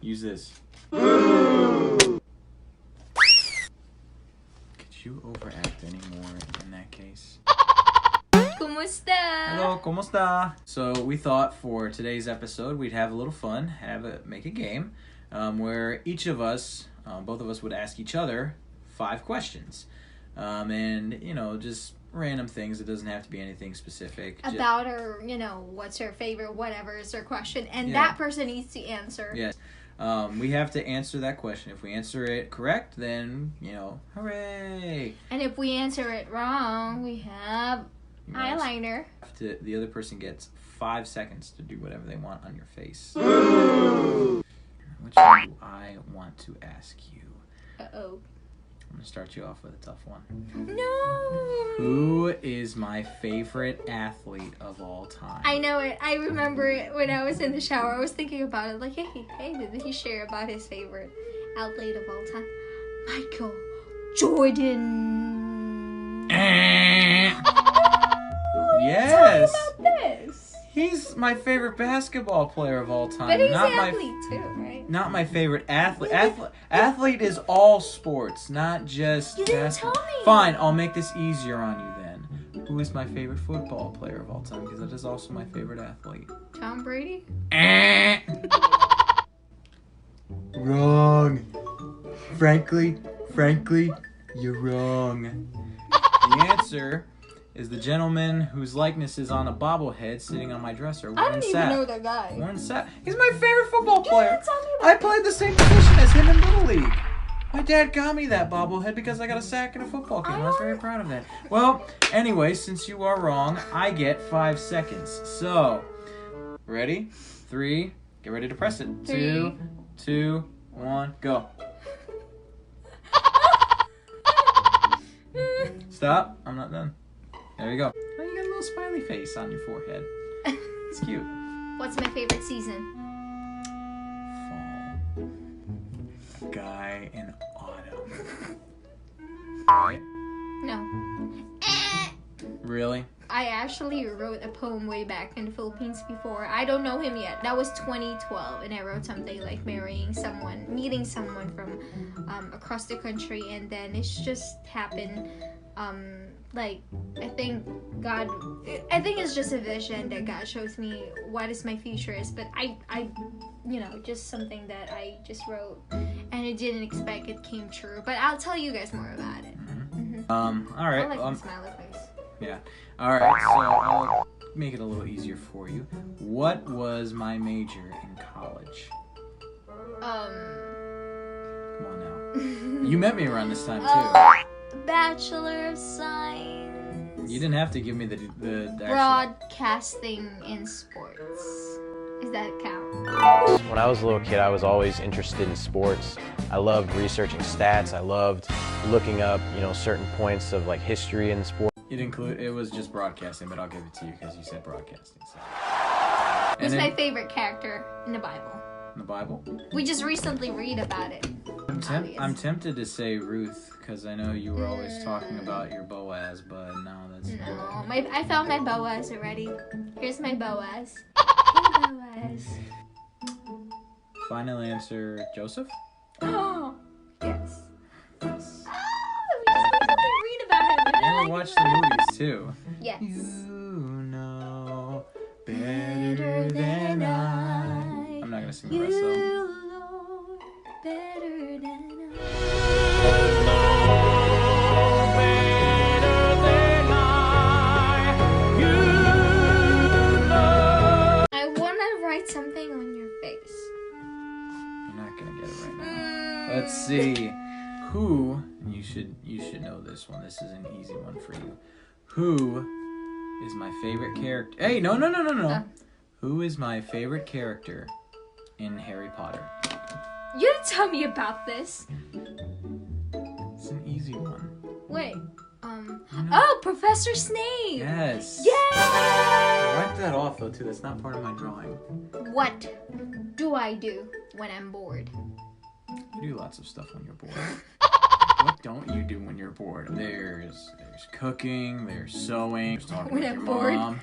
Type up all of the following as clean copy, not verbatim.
Use this. Could you overact anymore in that case? Kumusta? Hello, ¿cómo está? So we thought for today's episode we'd have a little fun, make a game where each of us, both of us would ask each other 5 questions. And, you know, just random things. It doesn't have to be anything specific. About her, you know, what's her favorite, whatever is her question. And that person needs to answer. Yes. We have to answer that question. If we answer it correct, then, you know, hooray. And if we answer it wrong, we have eyeliner. The other person gets 5 seconds to do whatever they want on your face. Which one do I want to ask you? Uh-oh. I'm going to start you off with a tough one. No! Who is my favorite athlete of all time? I know it. I remember it when I was in the shower. I was thinking about it. Like, hey, did he share about his favorite athlete of all time? Michael Jordan. Yes! Tell me about this. He's my favorite basketball player of all time. But he's an athlete too, right? Not my favorite athlete. Athlete is all sports, not just basketball. basketball. Tell me. Fine, I'll make this easier on you then. Who is my favorite football player of all time? Because that is also my favorite athlete. Tom Brady? Wrong. Frankly, you're wrong. The answer is the gentleman whose likeness is on a bobblehead sitting on my dresser. I don't even know that guy. Warren Sapp. He's my favorite football player. Tell me about I played the same position as him in Little League. My dad got me that bobblehead because I got a sack in a football game. I was very proud of that. Well, anyway, since you are wrong, I get 5 seconds. So, ready? 3, get ready to press it. 2, 2, 1, go. Stop. I'm not done. There you go. Oh, you got a little smiley face on your forehead. It's cute. What's my favorite season? Fall. Guy in autumn. Right? No. Really? I actually wrote a poem way back in the Philippines before. I don't know him yet. That was 2012, and I wrote something like meeting someone from across the country, and then it's just happened. Like, I think it's just a vision that God shows me what is my future is, but I you know, just something that I just wrote, and I didn't expect it came true, but I'll tell you guys more about it. All right. I like the smiley face. Yeah. All right, so I'll make it a little easier for you. What was my major in college? Come on now. You met me around this time, too. Bachelor of Science. You didn't have to give me the actual... Broadcasting in sports. Does that count? When I was a little kid, I was always interested in sports. I loved researching stats. I loved looking up, you know, certain points of like history in sports. It was just broadcasting, but I'll give it to you because you said broadcasting. So. Who's my favorite character in the Bible? In the Bible? We just recently read about it. I'm tempted to say Ruth because I know you were always talking about your Boaz, but no, that's no. I found my Boaz already. Here's my Boaz. Hey, Boaz. Final answer, Joseph? Oh, yes. We just recently read about him. And we watched the movies too. Yes. You know better than I. I'm not gonna sing the rest though. You know better than I. I want to write something on your face. You're not gonna get it right now. Let's see. Who? You should know this one. This is an easy one for you. Who is my favorite character? Hey, no. Who is my favorite character in Harry Potter? You didn't tell me about this. It's an easy one. Wait. Oh, Professor Snape. Yes. Yeah. Wipe that off though too. That's not part of my drawing. What do I do when I'm bored? You do lots of stuff when you're bored. What don't you do when you're bored? There's cooking, there's sewing, there's talking When with I'm your bored. mom.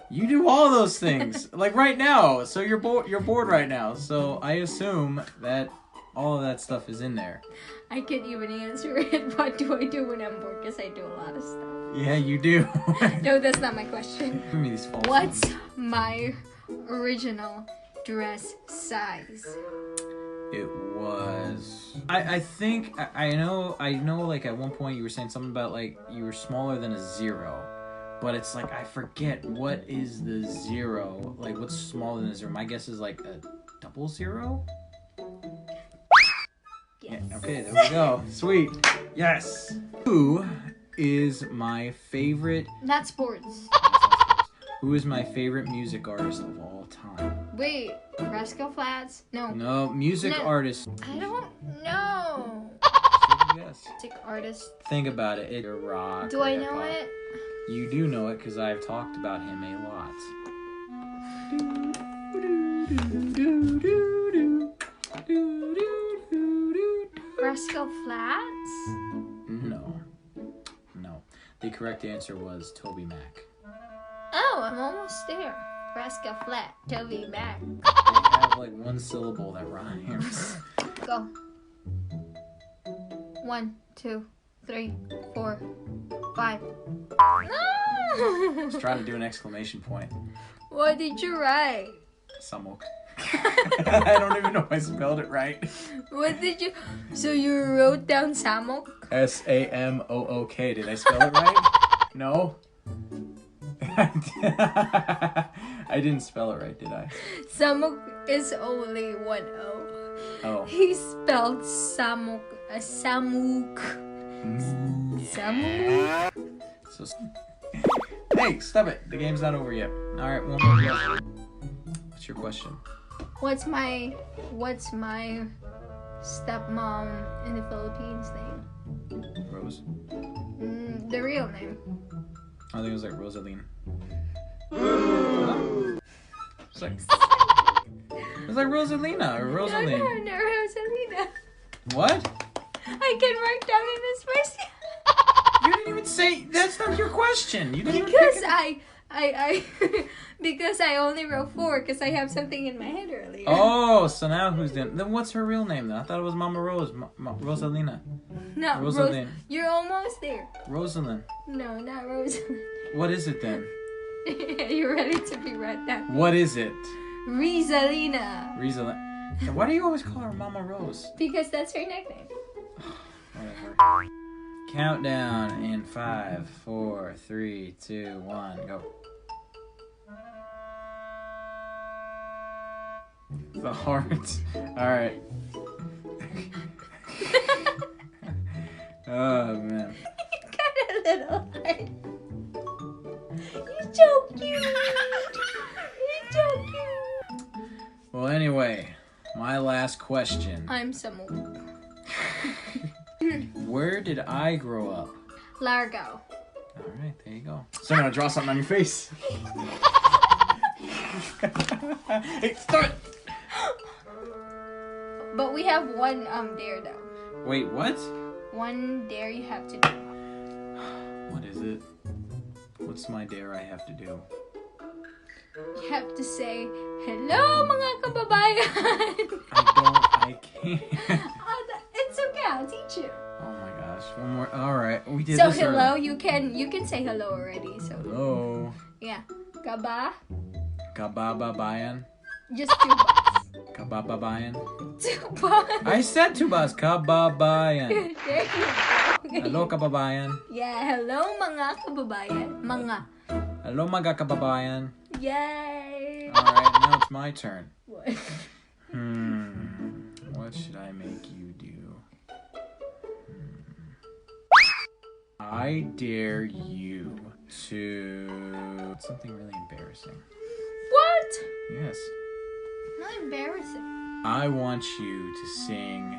You do all those things, like right now. So you're bored right now. So I assume that all of that stuff is in there. I can't even answer it. What do I do when I'm bored? Because I do a lot of stuff. Yeah, you do. No, that's not my question. Give me these false What's ones. my original dress size? It was. I think I know. Like at one point you were saying something about like you were smaller than a 0, but it's like I forget what is the 0. Like what's smaller than a 0? My guess is like a 00. Yes. Yeah, okay, there we go. Sweet. Yes. Who is my favorite? Not sports. Who is my favorite music artist of all time? Wait, Rascal Flatts? No. No, music No. artist. I don't know. Yes. Music artist. Think about it. It's rock. Do I or know hip-hop. it? You do know it because I've talked about him a lot. Rascal Flatts? No. The correct answer was Toby Mac. Oh, I'm almost there. Rascal Flat, Toby Mac. They have like one syllable that rhymes. Go. 1, 2, 3, 4, 5. No! I was trying to do an exclamation point. What did you write? Samok. I don't even know if I spelled it right. What did you... So you wrote down Samok? Samook. Did I spell it right? No? I didn't spell it right, did I? Samok is only 1 O. Oh. He spelled Samok... Samuk. Samuk? So, hey, stop it. The game's not over yet. Alright, one more question. What's your question? What's my stepmom in the Philippines name? Rose? The real name. I think it was like Rosaline. Huh? It's like Rosalina or Rosaline. No, Rosalina. What? I can write down in this person. You didn't even say that's not your question. You didn't Because even I because I only wrote 4 because I have something in my head earlier. Oh, so now who's then what's her real name then? I thought it was Mama Rose, Rosalina. No, Rosaline. You're almost there. Rosalind. No, not Rosalind. What is it then? You're ready to be read down. What is it? Rizalina. Rosalind. Why do you always call her Mama Rose? Because that's her nickname. Whatever. Countdown in 5, 4, 3, 2, 1, go. The heart. Alright. Oh man. Got a little heart. You're so cute. You're so cute. Well, anyway, my last question. I'm Samuk. Where did I grow up? Largo. Alright, there you go. So I'm gonna draw something on your face. Hey, stop it! But we have one dare though. Wait, what? One dare you have to do. What is it? What's my dare I have to do? You have to say, hello mga kababayan. I can't. It's okay, I'll teach you. Oh my gosh, one more. Alright, we did So this hello, early. you can say hello already. So Hello. yeah. Kaba. Kabababayan. Just 2 bars. Kabababayan. 2 bars. I said 2 bars. Kababayan. There you go. Hello, kababayan. Yeah, hello mga kababayan. Mga. Hello, mga kababayan. Yay. Alright, now it's my turn. What? What should I make you do? I dare you to... something really embarrassing. What? Yes. Not embarrassing. I want you to sing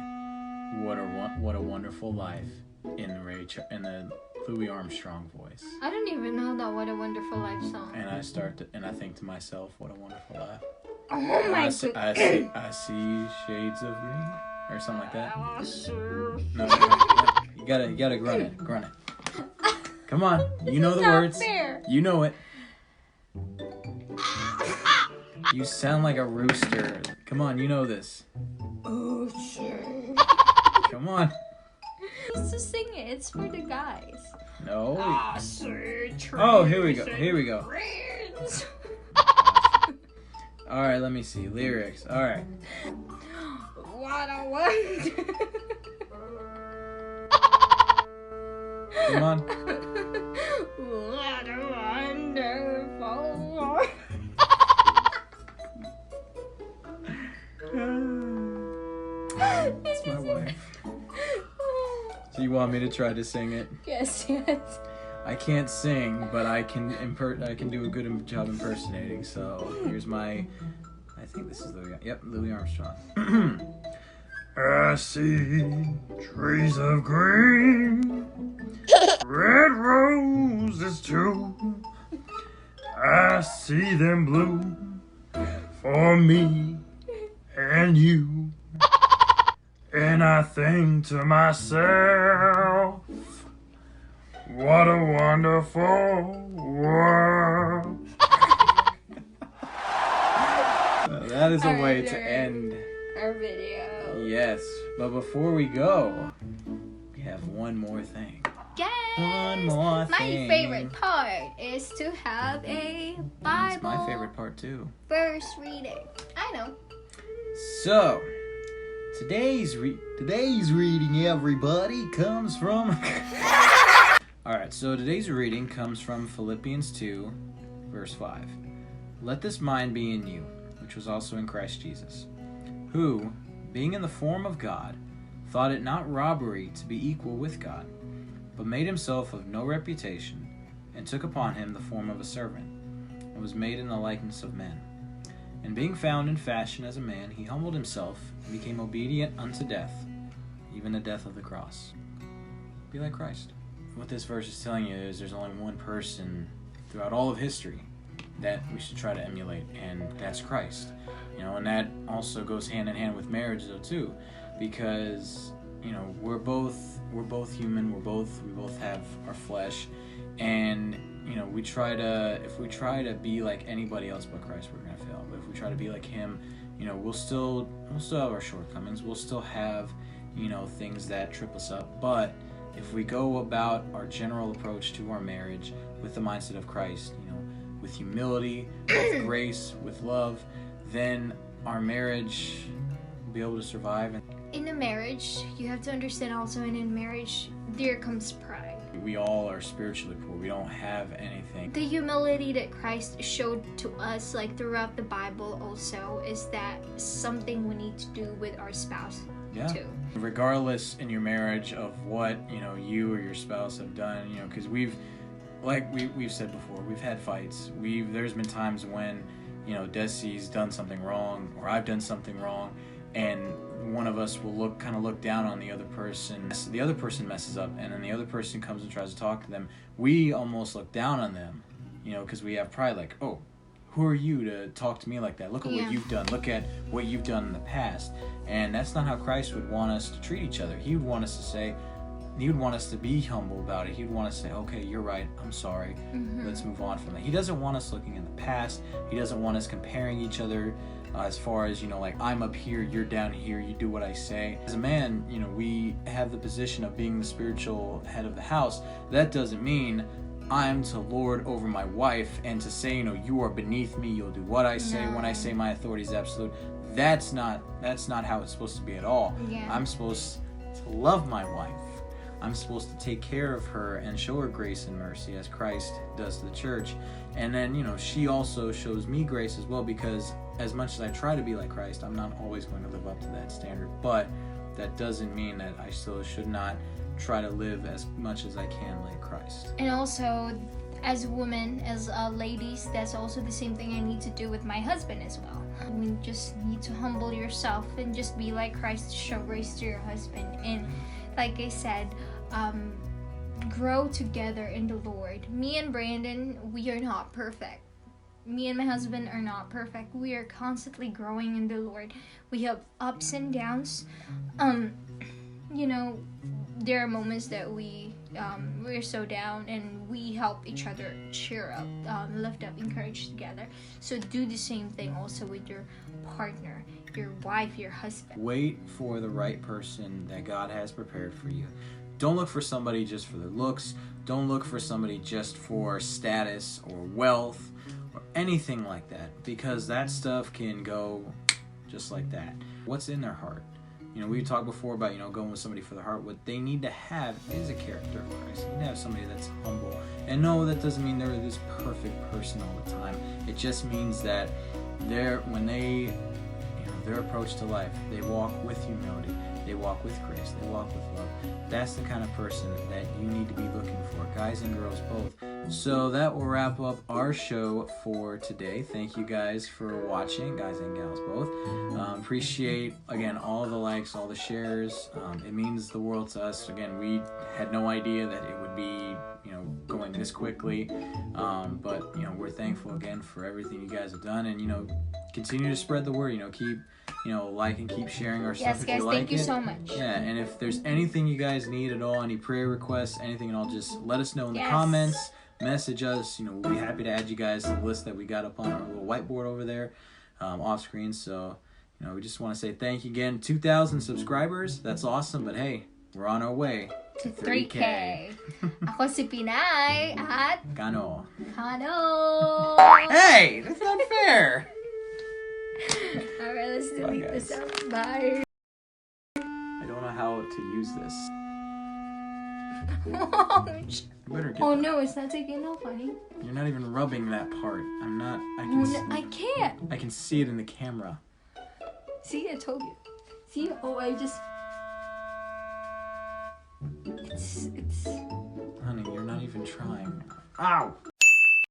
What a Wonderful Life in the Louis Armstrong voice. I don't even know that What a Wonderful Life song. And I think to myself, what a wonderful life. Oh my I god. see shades of green or something like that. No, you gotta grunt it. Grunt it. Come on, you know the Not words. fair. You know it. You sound like a rooster. Come on, you know this. Oh, sure. Come on. Just to sing it. It's for the guys. No. Sir, Oh, here we go. Here we go. Friends. All right, let me see. Lyrics. All right. What a wonder. Come on. What a wonderful world. It's my wife. So you want me to try to sing it? Yes. I can't sing, but I can do a good job impersonating. So here's my. I think this is Louis. Yep, Louis Armstrong. I see trees of green, red roses too. I see them bloom for me and you. And I think to myself, what a wonderful world. That is a way to end our video. Yes, but before we go, we have one more thing. Yes. One more thing. My favorite part is to have a Bible. It's my favorite part too. Verse reading. I know. So, today's reading, everybody, comes from. All right, so today's reading comes from Philippians 2, verse 5. Let this mind be in you, which was also in Christ Jesus, who, being in the form of God, thought it not robbery to be equal with God, but made himself of no reputation, and took upon him the form of a servant, and was made in the likeness of men. And being found in fashion as a man, he humbled himself, and became obedient unto death, even the death of the cross. Be like Christ. What this verse is telling you is there's only one person throughout all of history that we should try to emulate, and that's Christ. You know, and that also goes hand in hand with marriage though too, because you know we're both human. We both have our flesh, and you know if we try to be like anybody else but Christ, we're gonna fail. But if we try to be like Him, you know, we'll still have our shortcomings. We'll still have things that trip us up. But if we go about our general approach to our marriage with the mindset of Christ, with humility, with grace, with love, then our marriage will be able to survive. In a marriage, you have to understand also, and in marriage, there comes pride. We all are spiritually poor. We don't have anything. The humility that Christ showed to us, like throughout the Bible also, is that something we need to do with our spouse too. Regardless in your marriage of what, you or your spouse have done, because we've said before, we've had fights. There's been times when, Desi's done something wrong or I've done something wrong, and one of us will look down on the other person. The other person messes up, and then the other person comes and tries to talk to them. We almost look down on them, because we have pride, like, oh, who are you to talk to me like that? Look at what you've done. Look at what you've done in the past. And that's not how Christ would want us to treat each other. He would want us to be humble about it. He would want us to say, okay, you're right, I'm sorry. Let's move on from that. He doesn't want us looking in the past. He doesn't want us comparing each other as far as, like, I'm up here, you're down here, you do what I say. As a man, we have the position of being the spiritual head of the house. That doesn't mean I'm to lord over my wife and to say, you are beneath me, you'll do what I say. When I say my authority is absolute, that's not how it's supposed to be at all. I'm supposed to love my wife. I'm supposed to take care of her and show her grace and mercy as Christ does the church. And then, she also shows me grace as well, because as much as I try to be like Christ, I'm not always going to live up to that standard. But that doesn't mean that I still should not try to live as much as I can like Christ. And also, as women, as ladies, that's also the same thing I need to do with my husband as well. We just need to humble yourself and just be like Christ, to show grace to your husband. And like I said, grow together in the Lord. Me and Brandon, we are not perfect. Me and my husband are not perfect. We are constantly growing in the Lord. We have ups and downs. There are moments that we we're so down, and we help each other cheer up, lift up, encourage together. So do the same thing also with your partner, your wife, your husband. Wait for the right person that God has prepared for you. Don't look for somebody just for their looks. Don't look for somebody just for status or wealth or anything like that, because that stuff can go just like that. What's in their heart? You know, we talked before about, you know, going with somebody for the heart. What they need to have is a character of Christ. They need to have somebody that's humble. And no, that doesn't mean they're this perfect person all the time. It just means that when they, their approach to life, they walk with humility, they walk with grace, they walk with love. That's the kind of person that you need to be looking for, guys and girls both. So that will wrap up our show for today. Thank you guys for watching, guys and gals both. Appreciate, again, all the likes, all the shares. It means the world to us. Again, we had no idea that it would be, going this quickly. But, we're thankful again for everything you guys have done. And, continue to spread the word. Keep, like and keep sharing our stuff Yes, if guys, you like thank you it. so much. Yeah, and if there's anything you guys need at all, any prayer requests, anything at all, just let us know in the Yes. comments. Message us. We'll be happy to add you guys to the list that we got up on our little whiteboard over there, off screen. So, we just want to say thank you again. 2,000 subscribers. That's awesome. But hey, we're on our way To 3K. Ako si Pinay at Kano. Kano. Hey, that's not fair. Alright, let's delete Bye, this guys. out. Bye. I don't know how to use this. You better get Oh that. no, it's not taking off, honey. You're not even rubbing that part. I'm not. I can't. I can see it in the camera. See, I told you. See, I just. It's. Honey, you're not even trying. Ow!